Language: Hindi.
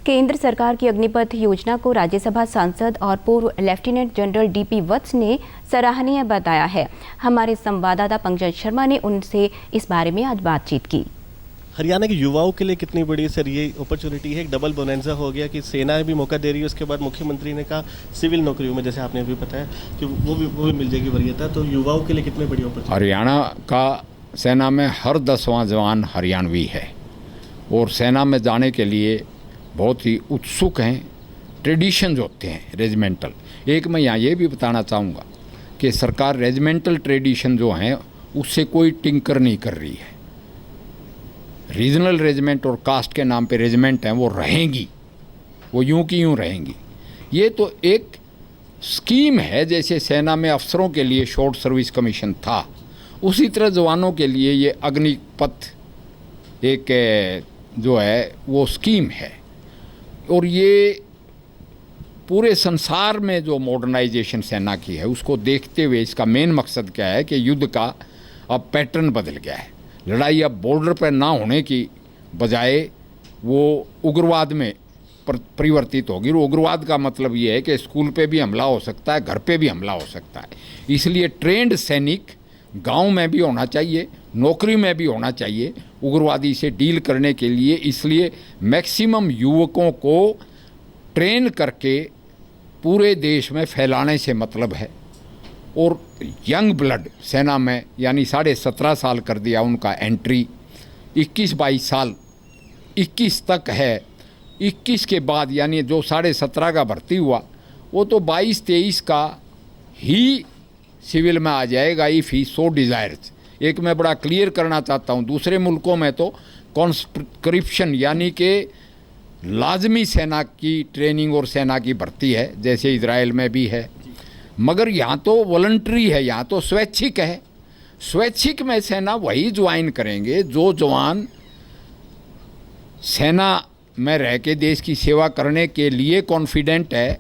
केंद्र सरकार की अग्निपथ योजना को राज्यसभा सांसद और पूर्व लेफ्टिनेंट जनरल डीपी वत्स ने सराहनीय बताया है। हमारे संवाददाता पंकज शर्मा ने उनसे इस बारे में आज बातचीत की। हरियाणा के युवाओं के लिए कितनी बड़ी सर ये अपॉर्चुनिटी है, एक डबल बोनेंजा हो गया कि सेना भी मौका दे रही है। उसके बाद मुख्यमंत्री ने कहा सिविल नौकरियों में, जैसे आपने अभी बताया कि वो भी मिल जाएगी वरीयता, तो युवाओं के लिए कितनी बड़ी अपॉर्चुनिटी। हरियाणा का सेना में हर 10वां जवान हरियाणवी है और सेना में जाने के लिए बहुत ही उत्सुक हैं। ट्रेडिशंस होते हैं रेजिमेंटल। एक मैं यहाँ ये भी बताना चाहूँगा कि सरकार रेजिमेंटल ट्रेडिशन जो हैं उससे कोई टिंकर नहीं कर रही है। रीजनल रेजिमेंट और कास्ट के नाम पे रेजिमेंट हैं वो रहेंगी, वो यूं की यूं रहेंगी। ये तो एक स्कीम है, जैसे सेना में अफसरों के लिए शॉर्ट सर्विस कमीशन था, उसी तरह जवानों के लिए ये अग्निपथ एक जो है वो स्कीम है। और ये पूरे संसार में जो मॉडर्नाइजेशन सेना की है उसको देखते हुए इसका मेन मकसद क्या है कि युद्ध का अब पैटर्न बदल गया है। लड़ाई अब बॉर्डर पर ना होने की बजाय वो उग्रवाद में परिवर्तित होगी। उग्रवाद का मतलब ये है कि स्कूल पे भी हमला हो सकता है, घर पे भी हमला हो सकता है। इसलिए ट्रेंड सैनिक गांव में भी होना चाहिए, नौकरी में भी होना चाहिए उग्रवादी से डील करने के लिए। इसलिए मैक्सिमम युवकों को ट्रेन करके पूरे देश में फैलाने से मतलब है। और यंग ब्लड सेना में यानी 17.5 साल कर दिया उनका एंट्री, 21-22 साल 21 तक है। 21 के बाद यानी जो 17.5 का भर्ती हुआ वो तो 22-23 का ही सिविल में आ जाएगा इफ़ ही सो डिज़ायर्स। एक मैं बड़ा क्लियर करना चाहता हूँ, दूसरे मुल्कों में तो कॉन्स्क्रिप्शन यानी कि लाजमी सेना की ट्रेनिंग और सेना की भर्ती है, जैसे इजराइल में भी है, मगर यहाँ तो वॉलंटरी है, यहाँ तो स्वैच्छिक है। स्वैच्छिक में सेना वही ज्वाइन करेंगे जो जवान सेना में रह के देश की सेवा करने के लिए कॉन्फिडेंट है